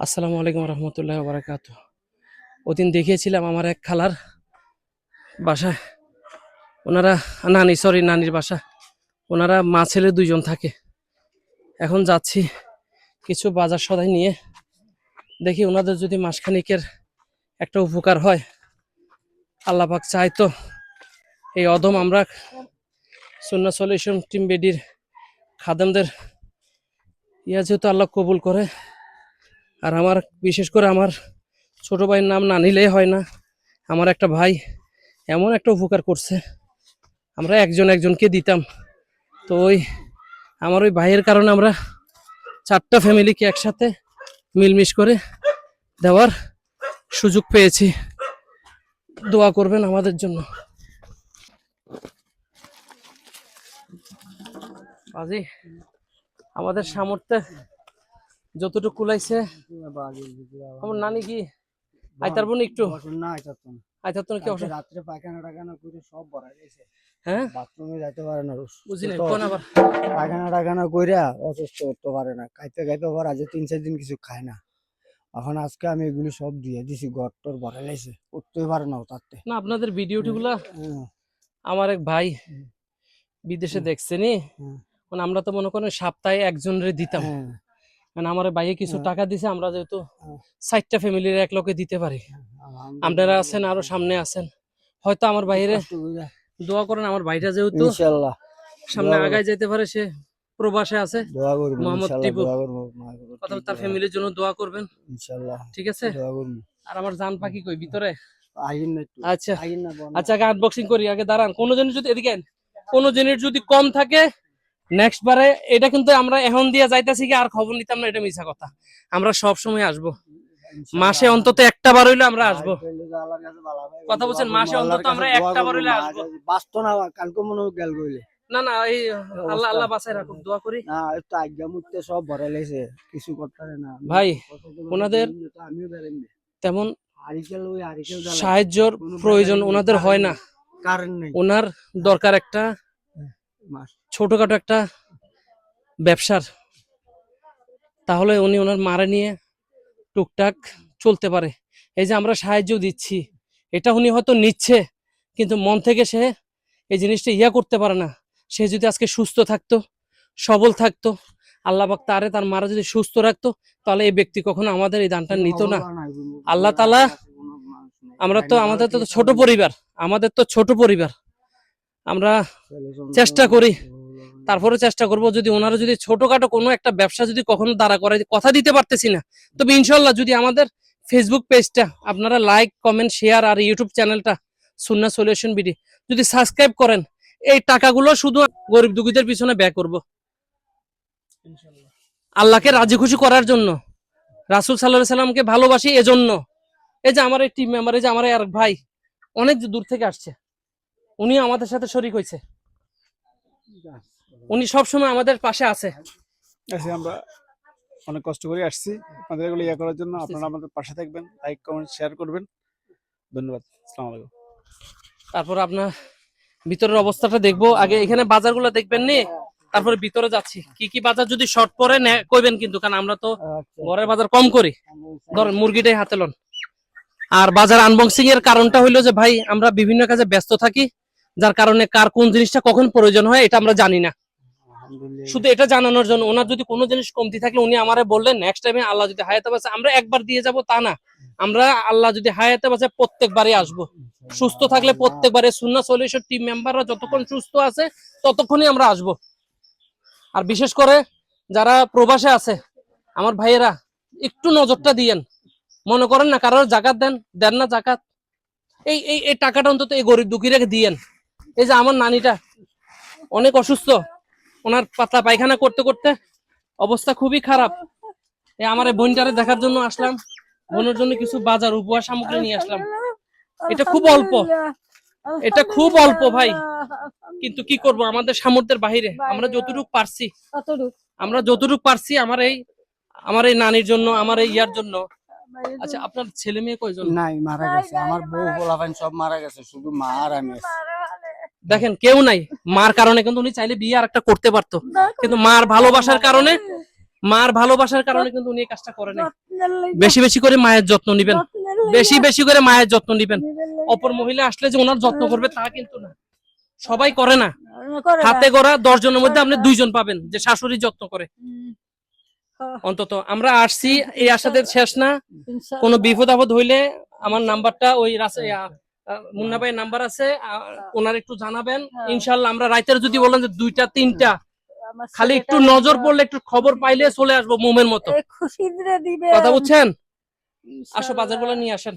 আসসালামু আলাইকুম রহমতুল্লাহ বারাকাত। ওদিন দেখিয়েছিলাম আমার এক খালার বাসায়, ওনারা নানির বাসা, ওনারা মা ছেলে দুইজন থাকে। এখন যাচ্ছি কিছু বাজার সদাই নিয়ে, দেখি ওনাদের যদি মাসখানিকের একটা উপকার হয়। আল্লাহ পাক চাই তো এই অদম আমরা সুন্নাহ সলিউশন টিম বেডির খাদেমদের যেহেতু আল্লাহ কবুল করে। আর আমার বিশেষ করে আমার ছোট ভাইয়ের নাম না নিলেই হয় না। আমার একটা ভাই এমন একটা উপকার করছে, আমরা একজনকে দিতাম। তো আমার ওই ভাইয়ের কারণে আমরা 4টা ফ্যামিলিকে একসাথে মিলমিশ করে দেওয়ার সুযোগ পেয়েছি। দোয়া করবেন আমাদের জন্য। বাজি আমাদের সামর্থ্যে যতটুকু কুলাইছে। আমার নানি কি আইতার বোন একটু আইতার কি রাত্রে পায়খানা টাখানা করে সব ভরা গেছে। হ্যাঁ, বাথরুমে যাইতে পারে না, বুঝি নাই কোন আবার পায়খানা টাখানা কইরা অসুস্থ করতে পারে না, খাইতে পারে আজ 3-4 দিন কিছু খায় না। এখন আজকে আমি এগুলি সব দিয়ে দিছি, ঘরটর ভরা গেছে, উঠতেই পারে না তাতে না। আপনাদের ভিডিওটিগুলা আমার এক ভাই বিদেশে দেখছেনি, মানে আমরা তো মনে করেন সপ্তাহে একজনের দিতাম। মানে আমার ভাইয়ে কিছু টাকা দিছে, আমরা যেহেতু 4টা ফ্যামিলির এক লোকে দিতে পারি। আপনারা আছেন, আরো সামনে আছেন, হয়তো আমার বাইরে দোয়া করেন। আমার ভাইটা যেহেতু ইনশাআল্লাহ সামনে আগায় যেতে পারে, সে প্রবাসে আছে, দোয়া করব মোহাম্মদ ইনশাআল্লাহ, টিপু, দোয়া করব অথবা তার ফ্যামিলির জন্য দোয়া করবেন ইনশাআল্লাহ, ঠিক আছে। দোয়া করব। আর আমার জান পাখি কই ভিতরে? আইন না একটু, আচ্ছা আইন না আচ্ছা, আগে আনবক্সিং করি, আগে দাঁড়ান। কোনো জিনিস যদি এদিকে কোনো জিনিস যদি কম থাকে নেক্সট বারে, এটা কিন্তু আমরা এখন দিয়ে যাইতেছি কি আর খবর নিতাম না, এটা মিছা কথা। আমরা সব সময় আসবো, মাসে অন্তত একটা বার হইলে আমরা আসবো। কথা বলছেন, মাসে অন্তত আমরা একটা বার হইলে আসবো। বাস্তব না কালকে মনে গেল কইলে না না, এই আল্লাহ আল্লাহ বাঁচায় রাখুক, দোয়া করি। না একটু আজ্ঞা মুক্তে সব ভরে লেছে, কিছু করতে পারে না ভাই। ওনাদের আমিও বেরেন তেমন আরিকেল সাহায্যর প্রয়োজন ওনাদের হয় না, কারণ নেই। ওনার দরকার একটা ছোটখাটো একটা ব্যবসার, তাহলে উনি ওনার মারা নিয়ে টুকটাক চলতে পারে। এই যে আমরা সাহায্য দিচ্ছি, এটা উনি হয়তো নিচ্ছে, কিন্তু মন থেকে সে এই জিনিসটা করতে পারে না। সে যদি আজকে সুস্থ থাকতো, সবল থাকতো, আল্লাহ পাক তারে তার মারা যদি সুস্থ রাখতো, তাহলে এই ব্যক্তি কখনো আমাদের এই দানটা নিত না। আল্লাহ তাআলা, আমাদের তো ছোট পরিবার, আমরা চেষ্টা করি, তারপরে চেষ্টা করব যদি ওনারা যদি ছোটখাটো কোনো একটা ব্যবসা যদি কখনো দাঁড়া করে, কথা দিতে পারতেছি না, তবে ইনশাল্লাহ যদি আমাদের ফেসবুক পেজটা আপনারা লাইক কমেন্ট শেয়ার আর ইউটিউব চ্যানেলটা সুন্নাহ সলিউশন বিডি যদি সাবস্ক্রাইব করেন, এই টাকাগুলো শুধু গরিব দুঃখীদের পিছনে ব্যয় করব, আল্লাহকে রাজি খুশি করার জন্য, রাসূল সাল্লাল্লাহু আলাইহি সাল্লামকে ভালোবাসি এজন্য। এই যে আমার এই টিম মেম্বার, এই যে আমার আর ভাই অনেক দূর থেকে আসছে, উনি আমাদের সাথে শরীক হয়েছে, উনি সবসময় আমাদের পাশে আছে। আমরা অনেক কষ্ট করে আসছি আপনাদের এগুলো করার জন্য। আপনারা আমাদের পাশে থাকবেন, লাইক কমেন্ট শেয়ার করবেন। ধন্যবাদ। আসসালামু আলাইকুম। তারপর আপনার ভিতরের অবস্থাটা দেখবো, আগে এখানে বাজারগুলো দেখবেন নি, তারপরে ভিতরে যাচ্ছি। কি কি বাজার যদি শর্ট পরে কইবেন কিন্তু, কারণ আমরা তো ঘরের বাজার কম করি। ধরেন মুরগিটাই হাতে লন। আর বাজার আনবক্সিং এর কারণটা হইলো যে ভাই আমরা বিভিন্ন কাজে ব্যস্ত থাকি, যার কারণে কার কোন জিনিসটা কখন প্রয়োজন হয় এটা আমরা জানি না। শুধু এটা জানানোর জন্য, ওনার যদি কোনো জিনিস কমতি থাকলে উনি আমারে বললেন, নেক্সট টাইমে আল্লাহ যদি হায়াতে বাঁচে আমরা একবার দিয়ে যাব তা না, আমরা আল্লাহ যদি হায়াতে বাঁচে প্রত্যেকবারই আসবো। সুস্থ থাকলে প্রত্যেকবারে সুন্নাহ সলিউশন টিম মেম্বাররা যতক্ষণ সুস্থ আছে ততক্ষণই আমরা আসবো। আর বিশেষ করে যারা প্রবাসে আছে আমার ভাইয়েরা, একটু নজরটা দিয়েন। মনে করেন না কারোর জাকাত দেন না জাকাত, এই এই এই টাকাটা অন্তত এই গরিব দুঃখীরাকে দিয়েন। এই যে আমার নানিটা অনেক অসুস্থ, ওনার পাতলা পায়খানা করতে করতে অবস্থা খুবই খারাপ। আমার এই বোনটারে দেখার জন্য আসলাম, বোনের জন্য কিছু বাজার উপহার সামগ্রী নিয়ে আসলাম। এটা খুব অল্প, এটা খুব অল্প ভাই, কিন্তু কি করব, আমাদের সামর্থ্যের বাহিরে। আমরা যতটুকু পারছি আমার এই নানির জন্য, আমার এই ইয়ার জন্য। আচ্ছা, আপনার ছেলে মেয়ে কয়জন? নাই, মারা গেছে। আমার বউ পোলাপান সব মারা গেছে, শুধু মা আর আমি আছি। দেখেন কেউ নাই, মার কারণে কিন্তু উনি চাইলে বিয়ে আর একটা করতে পারতো, কিন্তু মার ভালোবাসার কারণে কিন্তু উনি এই কাজটা করে নাই। বেশি বেশি করে মায়ের যত্ন নিবেন, বেশি বেশি করে মায়ের যত্ন নিবেন। অপর মহিলা আসলে যে ওনার যত্ন করবে তা কিন্তু না, সবাই করে না। হাতে গড়া 10 জনের মধ্যে আপনি 2 জন পাবেন যে শাশুড়ি যত্ন করে। অন্তত আমরা আসছি, এই আশাদের শেষ না। কোনো বিপদ আপদ হইলে আমার নাম্বারটা ওই মুন্না ভাইয়ের নাম্বার আছে, ওনার একটু জানাবেন। ইনশাল্লাহ আমরা রাইতের যদি বলেন যে 2টা 3টা খালি একটু নজর পড়লে একটু খবর পাইলে চলে আসবো মোমের মতো। কথা বুঝছেন? আসো বাজারগুলো নিয়ে আসেন।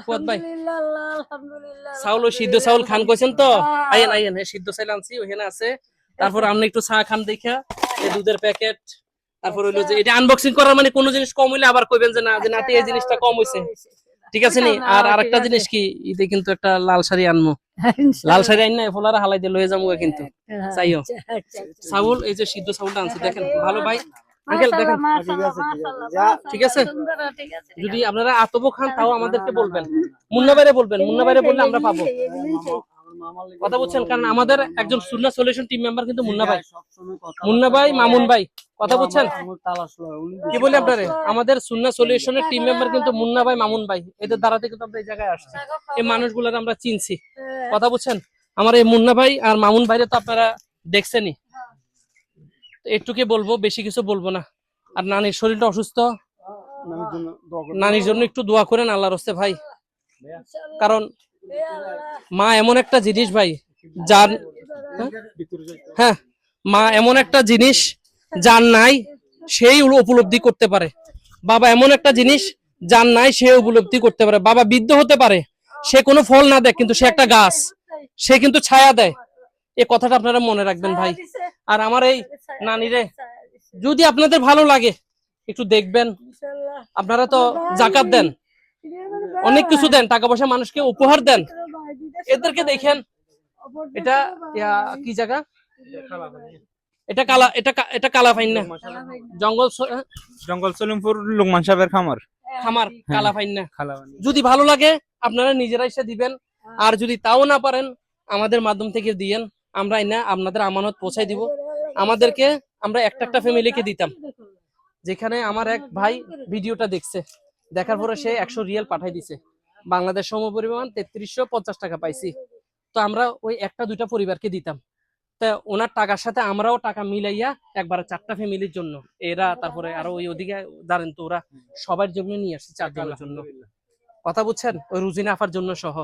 ফুয়াদ ভাই চাউল, ওই সিদ্ধ চাউল খান কইছেন তো, আইয়েন আইয়েন, সিদ্ধ চাউল আনছি ওখানে আছে। তারপর আপনি একটু চা খান দেখা, এই দুধের প্যাকেট। তারপর হইলো যে এটা আনবক্সিং করার মানে কোনো জিনিস কম হইলে আবার কইবেন যে না, যে নাতি এই জিনিসটা কম হইছে, ঠিক আছে নি? আর আরেকটা জিনিস কি, ঈদে কিন্তু একটা লাল শাড়ি আনমু, লাল শাড়ি আইন না ফোলারা হালাই দিয়ে লয়ে যাবো কিন্তু। চাইও চাউল, এই যে সিদ্ধ চাউলটা আনছি দেখেন, ভালো ভাই আঙ্কেল দেখেন, ঠিক আছে? যদি আপনারা আতবো খান তাও আমাদেরকে বলবেন, মুন্না ভাইরে বলবেন, মুন্না ভাইরে বললে আমরা পাবো। কথা বুঝছেন? কারণ আমাদের একজন সুন্নাহ সলিউশন টিম মেম্বার কিন্তু মুন্না ভাই, মুন্না ভাই, মামুন ভাই। কথা বুঝছেন? কি বলি আপনারে, আমাদের সুন্নাহ সলিউশনের টিম মেম্বার কিন্তু মুন্না ভাই, মামুন ভাই। এদের দ্বারাতে কিন্তু আমরা এই জায়গায় আসছি, এই মানুষগুলোর আমরা চিনছি। কথা বুঝছেন? আমার এই মুন্না ভাই আর মামুন ভাইরে তো আপনারা দেখছেনই। একটুকে বলবো, বেশি কিছু বলবো না। আর নানির শরীরটা অসুস্থ, নানির জন্য একটু দোয়া করেন আল্লাহর হস্তে ভাই। কারণ মা এমন একটা জিনিস ভাই, যার হ্যাঁ, মা এমন একটা জিনিস যার নাই সেই উপলব্ধি করতে পারে। বাবা এমন একটা জিনিস যার নাই সে উপলব্ধি করতে পারে। বাবা বৃদ্ধ হতে পারে, সে কোনো ফল না দেয় কিন্তু সে একটা গাছ, সে কিন্তু ছায়া দেয়। এই কথাটা আপনারা মনে রাখবেন ভাই। আর আমার এই নানিরে যদি আপনাদের ভালো লাগে একটু দেখবেন, আপনারা তো জাকাত দেন, অনেক কিছু দেন, টাকা পয়সা মানুষকে উপহার দেন, এদেরকে দেখেন। এটা কি জায়গা, এটা কালা, এটা কালাফাইন না, জঙ্গল সলিমপুর লোকমান সাহেবের খামার, খামার কালাফাইন না। যদি ভালো লাগে আপনারা নিজেরা এসে দিবেন, আর যদি তাও না পারেন আমাদের মাধ্যম থেকে দিয়েন, আমরা না আপনাদের আমানত পৌঁছাই দিব। আমাদেরকে আমরা একটা ফ্যামিলিকে দিতাম, যেখানে আমার এক ভাই ভিডিওটা দেখছে, দেখার পরে সে 100 রিয়াল পাঠাই দিছে, বাংলাদেশ সমপরিমাণ 3350 টাকা পাইছি। তো আমরা ওই 1-2টা পরিবারকে দিতাম। তা ওনার টাকার সাথে আমরাও টাকা মিলাইয়া একবারে 4টা ফ্যামিলির জন্য, এরা তারপরে আরো ওই ওদিকে দাঁড়েন তো, ওরা সবার জন্য নিয়ে আসছে 4 জনের জন্য। কথা বুঝছেন? ওই রুজিনা আফার জন্য সহ।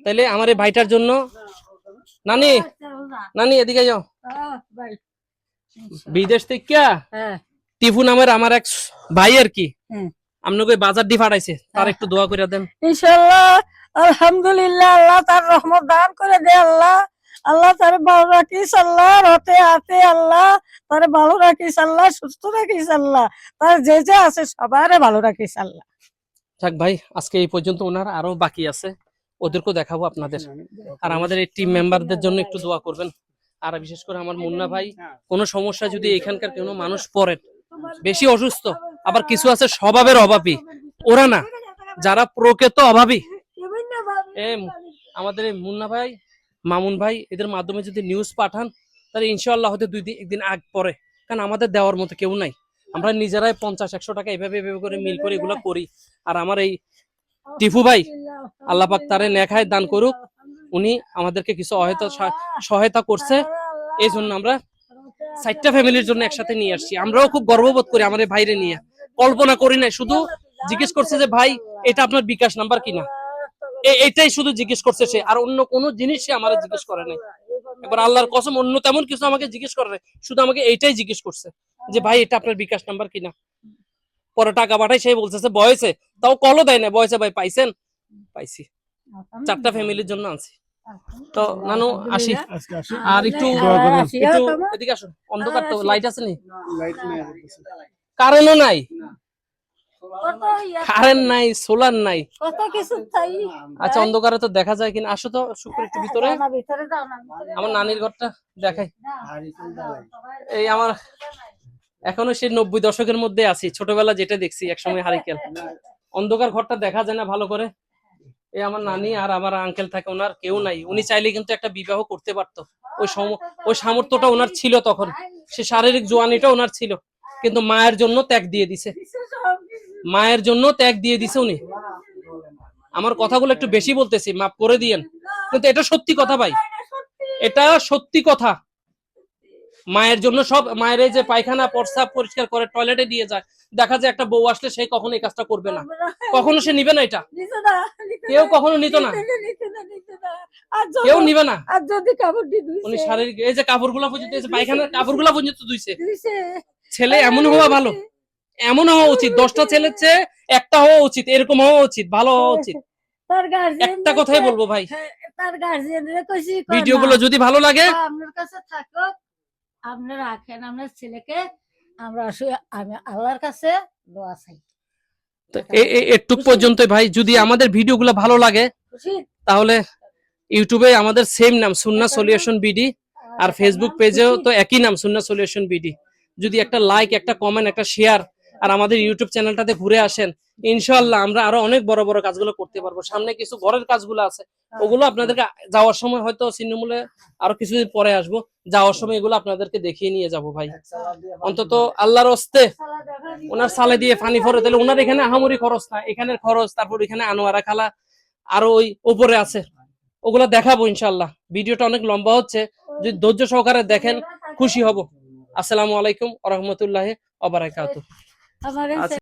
তাইলে আমার এই ভাইটার জন্য, নানি নানি এদিকে যাও, বিদেশ থেকে টিফু নামের আমার এক ভাই আর কি আপনাকে বাজার দিয়ে পাঠাইছে, তার একটু দোয়া করে দেন। ইনশাআল্লাহ, আলহামদুলিল্লাহ, আল্লাহ তার রহমত দান করে দে। আল্লাহ, আল্লাহ তার ভালো রাখিস, আল্লাহ রতে আতে, আল্লাহ তার ভালো রাখিস, আল্লাহ সুস্থ রাখিস, আল্লাহ তার যে যে আছে সবারে ভালো রাখিস, আল্লাহ। থাক ভাই, আজকে এই পর্যন্ত। ওনার আরো বাকি আছে, ওদেরকেও দেখাবো আপনাদের। আর আমাদের এই টিম মেম্বারদের জন্য একটু দোয়া করবেন। আর বিশেষ করে আমার মুন্না ভাই, কোনো সমস্যা যদি এখানকার কোনো মানুষ পড়েন, বেশি অসুস্থ, আবার কিছু আছে স্বভাবের অভাবী, ওরা না, যারা প্রকৃত অভাবী, আমাদের এই মুন্না ভাই, মামুন ভাই, এদের মাধ্যমে যদি নিউজ পাঠান তাহলে ইনশাআল্লাহ হয়তো 2 দিন আগ পরে, কারণ আমাদের দেওয়ার মতো কেউ নাই। আমরা নিজেরাই 50-100 টাকা এভাবে করে মিল করে এগুলো করি। আর আমার এই টিফু ভাই, আল্লাহ পাক তারে নেখায় দান করুক, উনি আমাদেরকে কিছু সহায়তা করছে। এই জন্য আমরা 4টা ফ্যামিলির জন্য একসাথে নিয়ে আসছি। আমরাও খুব গর্ববোধ করি আমার এই ভাইরে নিয়ে। কল্পনা করি না, শুধু জিজ্ঞেস করছে যে ভাই এটা আপনার বিকাশ নাম্বার কিনা, এইটাই শুধু জিজ্ঞেস করছে সে, আর অন্য কোনো জিনিস সে আমার জিজ্ঞেস করে নাই। এবার আল্লাহর কসম অন্য তেমন কিছু আমাকে জিজ্ঞেস করে নাই, শুধু আমাকে এইটাই জিজ্ঞেস করছে যে ভাই এটা আপনার বিকাশ নাম্বার কিনা। পরে টাকা পাঠাই সেই বলতেছে বয়সে, তাও কলও দেয় না, বয়সে ভাই পাইছেন, পাইছি, 4টা ফ্যামিলির জন্য আনছি। তো নানু আসি, আর একটু এদিকে আসুন, অন্ধকার তো, লাইট আছে নি, কারেন্টও নাই, কারেন্ট নাই, সোলার নাই, আচ্ছা অন্ধকারে তো দেখা যায় কিনা। আসো তো শুক্র একটু ভিতরে, আমার নানির ঘরটা দেখাই। এই আমার এখনো সেই 90 দশকের মধ্যে আছি, ছোটবেলা যেটা দেখছি একসময় হারিকেল, অন্ধকার ঘরটা দেখা যায় না ভালো করে। এই আমার নানি আর আমার আঙ্কেল থাকে, ওনার কেউ নাই। উনি চাইলে কিন্তু একটা বিবাহ করতে পারতো, ওই সামর্থ্যটা ওনার ছিল তখন, সে শারীরিক জোয়ানিটা ওনার ছিল, কিন্তু মায়ের জন্য ত্যাগ দিয়ে দিছে। মায়ের জন্য ত্যাগ দিয়ে দিছে উনি। আমার কথাগুলো একটু বেশি বলতেছি, মাফ করে দিয়েন, কিন্তু এটা সত্যি কথা ভাই, এটা সত্যি কথা। মায়ের জন্য সব, মায়ের এই যে পায়খানা প্রস্রাব পরিষ্কার করে টয়লেটে দিয়ে যায়, দেখা যায় একটা বউ আসলে সে কখনো এই কাজটা করবে না, কখনো সে নিবে না, এটা কেউ কখনো নিত না, কেউ নিবে না। আর যদি কাপড় দিয়ে উনি শারীরিক এই যে কাপড়গুলা পর্যন্ত, এই যে পায়খানার কাপড়গুলা পর্যন্ত ধুইছে। ছেলে এমন হওয়া ভালো, এমন হওয়া উচিত, 10টা ছেলের চেয়ে একটা হওয়া উচিত, এরকম হওয়া উচিত, ভালো হওয়া উচিত। তার গার্জিয়ান একটা কথাই বলবো ভাই, তার গার্জিয়ানরে কইছি ভিডিও গুলো যদি ভালো লাগে আপনার কাছে থাকো, আপনি রাখেন আপনার ছেলেকে, আমরা আমি আল্লাহর কাছে দোয়া চাই। তো এটুক পর্যন্ত ভাই। যদি আমাদের ভিডিও গুলো ভালো লাগে খুশি? তাহলে ইউটিউবে আমাদের সেম নাম সুন্নাহ সলিউশন বিডি, আর ফেসবুক পেজেও তো একই নাম সুন্নাহ সলিউশন বিডি। যদি একটা লাইক, একটা কমেন্ট, একটা শেয়ার, আর আমাদের ইউটিউব চ্যানেলটাতে ঘুরে আসেন, ইনশাআল্লাহ আমরা আরো অনেক বড় বড় কাজগুলো করতে পারবো। সামনে কিছু ঘরের কাজগুলো আছে, ওগুলো আপনাদেরকে যাওয়ার সময় হয়তো ছিন্নমূলে আরো কিছুদিন পরে আসবো, যাওয়ার সময় এগুলো আপনাদেরকে দেখিয়ে নিয়ে যাব ভাই। অন্তত আল্লাহর হস্তে ওনার সালে দিয়ে পানি ফরে, তাহলে ওনার এখানে আহামরি খরচ না, এখানের খরচ, তারপর এখানে আনোয়ারা খালা আরো ওই উপরে আছে, ওগুলা দেখাবো ইনশাআল্লাহ। ভিডিওটা অনেক লম্বা হচ্ছে, যদি ধৈর্য সহকারে দেখেন খুশি হব। আসসালামু আলাইকুম ওয়া রাহমাতুল্লাহি ওয়া বারাকাতুহু। আমার